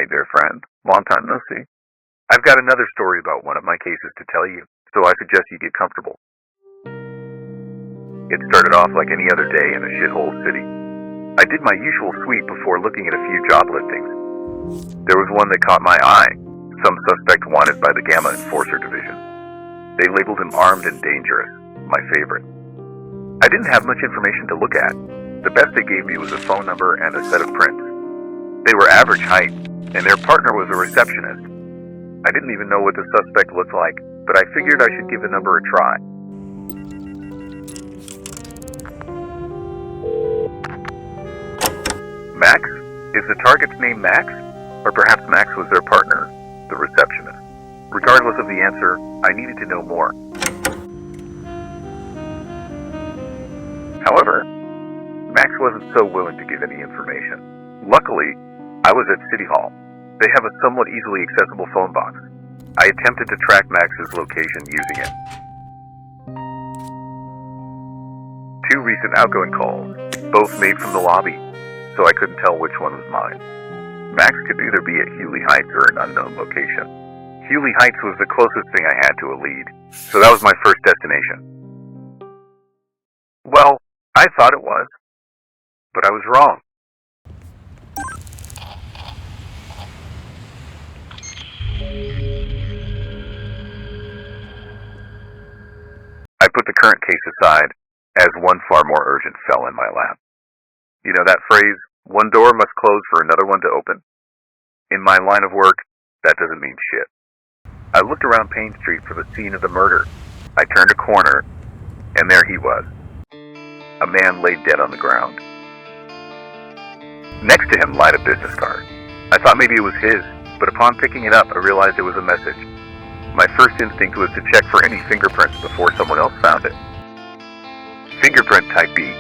Hey there, friend. Long time no see. I've got another story about one of my cases to tell you, so I suggest you get comfortable. It started off like any other day in a shithole city. I did my usual sweep before looking at a few job listings. There was one that caught my eye, some suspect wanted by the Gamma Enforcer Division. They labeled him armed and dangerous, my favorite. I didn't have much information to look at. The best they gave me was a phone number and a set of prints. They were average height, and their partner was a receptionist. I didn't even know what the suspect looked like, but I figured I should give the number a try. Max? Is the target's name Max? Or perhaps Max was their partner, the receptionist. Regardless of the answer, I needed to know more. However, Max wasn't so willing to give any information. Luckily, I was at City Hall. They have a somewhat easily accessible phone box. I attempted to track Max's location using it. 2 recent outgoing calls, both made from the lobby, so I couldn't tell which one was mine. Max could either be at Hewley Heights or an unknown location. Hewley Heights was the closest thing I had to a lead, so that was my first destination. Well, I thought it was, but I was wrong. I put the current case aside as one far more urgent fell in my lap. You know that phrase, one door must close for another one to open? In my line of work, that doesn't mean shit. I looked around Payne Street for the scene of the murder. I turned a corner, and there he was. A man laid dead on the ground. Next to him lied a business card. I thought maybe it was his, but upon picking it up, I realized it was a message. My first instinct was to check for any fingerprints before someone else found it. Fingerprint type B.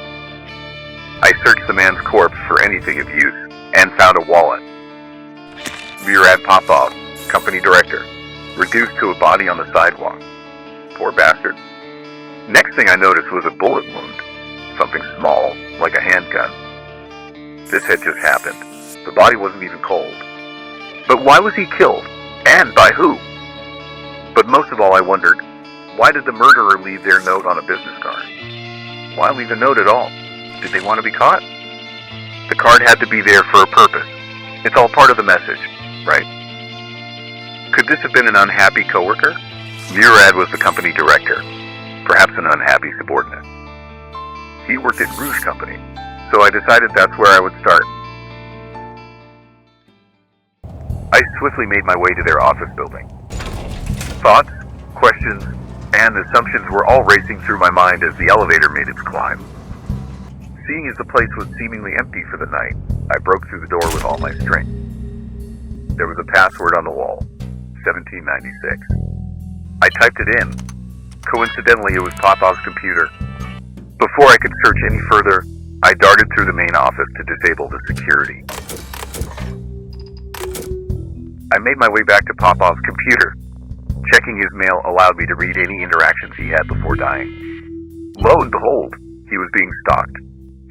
I searched the man's corpse for anything of use, and found a wallet. Murad Popov, company director, reduced to a body on the sidewalk. Poor bastard. Next thing I noticed was a bullet wound. Something small, like a handgun. This had just happened. The body wasn't even cold. But why was he killed? And by who? But most of all, I wondered, why did the murderer leave their note on a business card? Why leave a note at all? Did they want to be caught? The card had to be there for a purpose. It's all part of the message, right? Could this have been an unhappy coworker? Murad was the company director, perhaps an unhappy subordinate. He worked at Rouge Company, so I decided that's where I would start. I swiftly made my way to their office building. Thoughts, questions, and assumptions were all racing through my mind as the elevator made its climb. Seeing as the place was seemingly empty for the night, I broke through the door with all my strength. There was a password on the wall, 1796. I typed it in. Coincidentally, it was Popov's computer. Before I could search any further, I darted through the main office to disable the security. I made my way back to Popov's computer. Checking his mail allowed me to read any interactions he had before dying. Lo and behold, he was being stalked.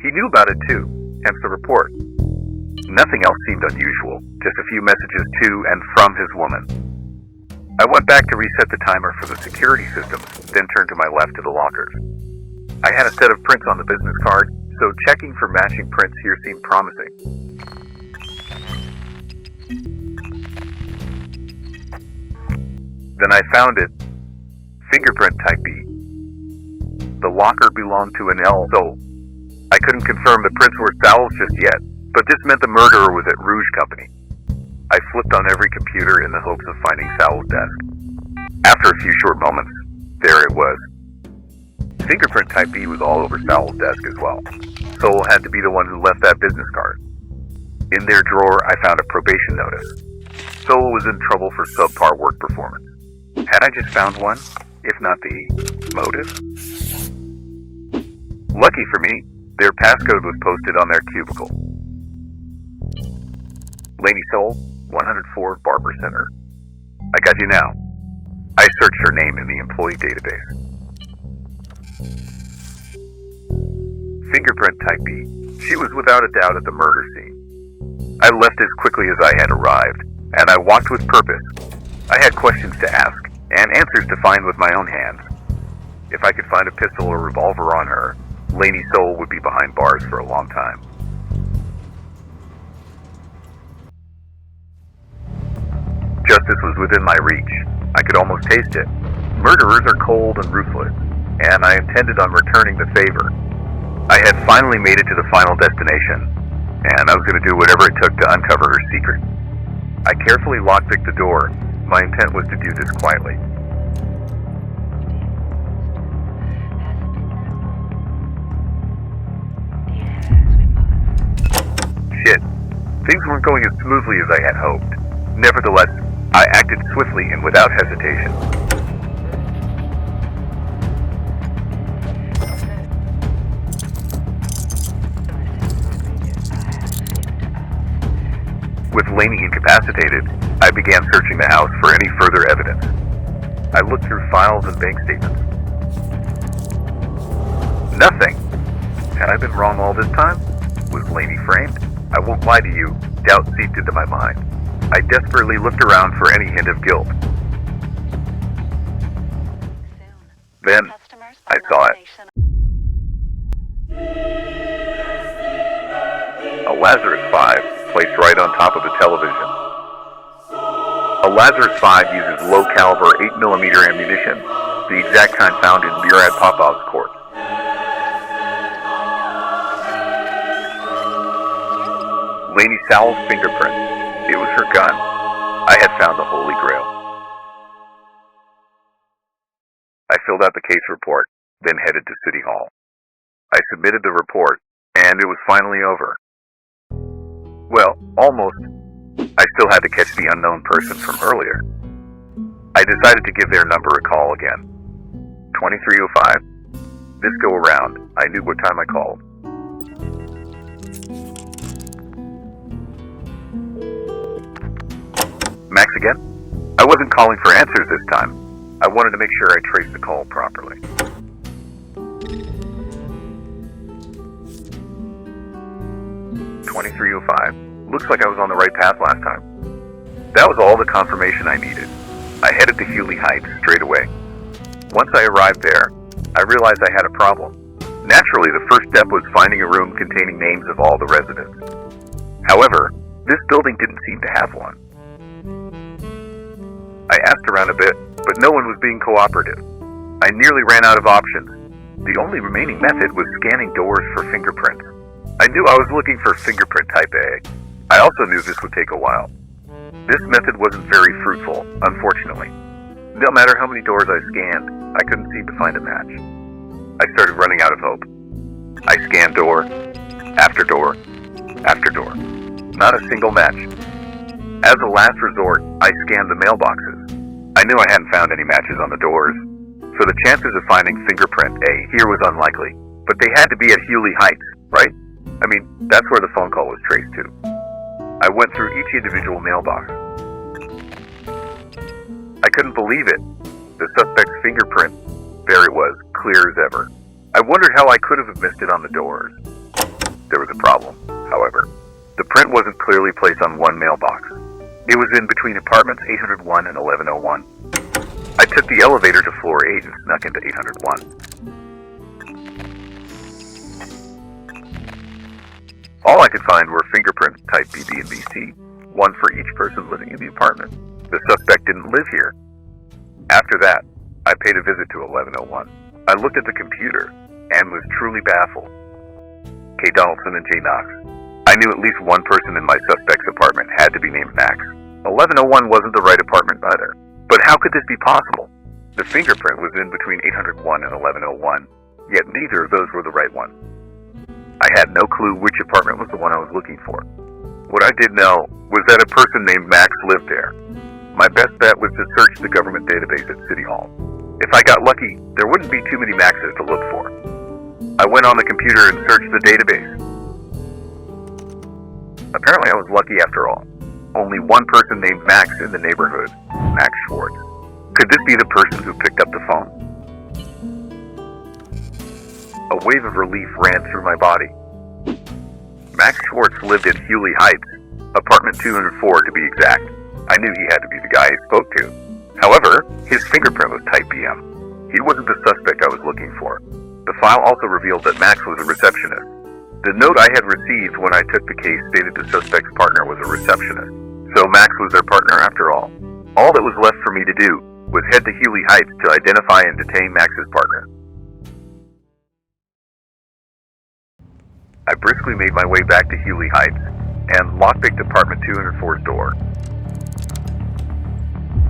He knew about it too, hence the report. Nothing else seemed unusual, just a few messages to and from his woman. I went back to reset the timer for the security systems, then turned to my left to the lockers. I had a set of prints on the business card, so checking for matching prints here seemed promising. Then I found it. Fingerprint type B. The locker belonged to an L, though I couldn't confirm the prints were Sowell's just yet, but this meant the murderer was at Rouge Company. I flipped on every computer in the hopes of finding Sowell's desk. After a few short moments, there it was. Fingerprint type B was all over Sowell's desk as well. Sowell had to be the one who left that business card. In their drawer, I found a probation notice. Sowell was in trouble for subpar work performance. Had I just found one, if not the motive? Lucky for me, their passcode was posted on their cubicle. Lady Sowell, 104 Barber Center. I got you now. I searched her name in the employee database. Fingerprint type B. She was without a doubt at the murder scene. I left as quickly as I had arrived, and I walked with purpose. I had questions to ask, and answers to find with my own hands. If I could find a pistol or revolver on her, Lainey's soul would be behind bars for a long time. Justice was within my reach. I could almost taste it. Murderers are cold and ruthless, and I intended on returning the favor. I had finally made it to the final destination, and I was going to do whatever it took to uncover her secret. I carefully lockpicked the door. My intent was to do this quietly. Shit. Things weren't going as smoothly as I had hoped. Nevertheless, I acted swiftly and without hesitation. With Laney incapacitated, I began searching the house for any further evidence. I looked through files and bank statements. Nothing. Had I been wrong all this time? Was Laney framed? I won't lie to you, doubt seeped into my mind. I desperately looked around for any hint of guilt. Then, I saw it. A Lazarus 5, placed right on top of the television. A Lazarus 5 uses low-caliber 8mm ammunition, the exact kind found in Murad Popov's corpse. Lainey Sowell's fingerprint. It was her gun. I had found the Holy Grail. I filled out the case report, then headed to City Hall. I submitted the report, and it was finally over. Well, almost. I still had to catch the unknown person from earlier. I decided to give their number a call again. 2305. This go around, I knew what time I called. Max again? I wasn't calling for answers this time. I wanted to make sure I traced the call properly. Looks like I was on the right path last time. That was all the confirmation I needed. I headed to Hewley Heights straight away. Once I arrived there, I realized I had a problem. Naturally, the first step was finding a room containing names of all the residents. However, this building didn't seem to have one. I asked around a bit, but no one was being cooperative. I nearly ran out of options. The only remaining method was scanning doors for fingerprints. I knew I was looking for fingerprint type A. I also knew this would take a while. This method wasn't very fruitful, unfortunately. No matter how many doors I scanned, I couldn't seem to find a match. I started running out of hope. I scanned door after door after door. Not a single match. As a last resort, I scanned the mailboxes. I knew I hadn't found any matches on the doors, so the chances of finding fingerprint A here was unlikely. But they had to be at Hewley Heights, right? I mean, that's where the phone call was traced to. I went through each individual mailbox. I couldn't believe it. The suspect's fingerprint, there it was, clear as ever. I wondered how I could have missed it on the doors. There was a problem, however. The print wasn't clearly placed on one mailbox. It was in between apartments 801 and 1101. I took the elevator to floor 8 and snuck into 801. All I could find were fingerprints type BB and BC, one for each person living in the apartment. The suspect didn't live here. After that, I paid a visit to 1101. I looked at the computer and was truly baffled. K. Donaldson and J. Knox. I knew at least one person in my suspect's apartment had to be named Max. 1101 wasn't the right apartment either. But how could this be possible? The fingerprint was in between 801 and 1101, yet neither of those were the right one. I had no clue which apartment was the one I was looking for. What I did know was that a person named Max lived there. My best bet was to search the government database at City Hall. If I got lucky, there wouldn't be too many Maxes to look for. I went on the computer and searched the database. Apparently I was lucky after all. Only one person named Max in the neighborhood, Max Schwartz. Could this be the person who picked up the phone? A wave of relief ran through my body. Max Schwartz lived at Hewley Heights. Apartment 204 to be exact. I knew he had to be the guy I spoke to. However, his fingerprint was type BM. He wasn't the suspect I was looking for. The file also revealed that Max was a receptionist. The note I had received when I took the case stated the suspect's partner was a receptionist. So Max was their partner after all. All that was left for me to do was head to Healy Heights to identify and detain Max's partner. I briskly made my way back to Healy Heights and lockpicked apartment 204's door.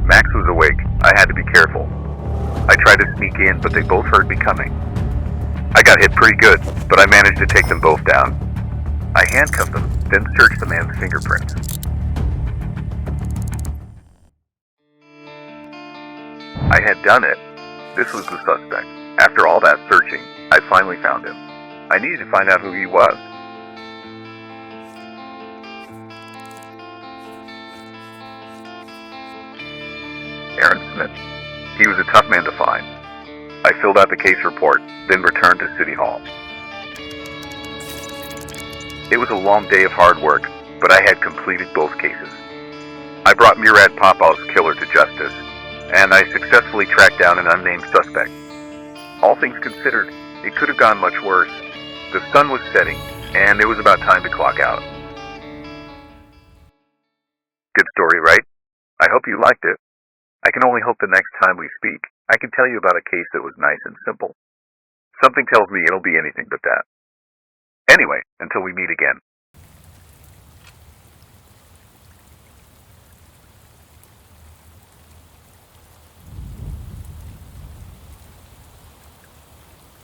Max was awake. I had to be careful. I tried to sneak in, but they both heard me coming. I got hit pretty good, but I managed to take them both down. I handcuffed them, then searched the man's fingerprints. I had done it. This was the suspect. After all that searching, I finally found him. I needed to find out who he was. Aaron Smith. He was a tough man to find. I filled out the case report, then returned to City Hall. It was a long day of hard work, but I had completed both cases. I brought Murad Popov's killer to justice, and I successfully tracked down an unnamed suspect. All things considered, it could have gone much worse. The sun was setting, and it was about time to clock out. Good story, right? I hope you liked it. I can only hope the next time we speak, I can tell you about a case that was nice and simple. Something tells me it'll be anything but that. Anyway, until we meet again,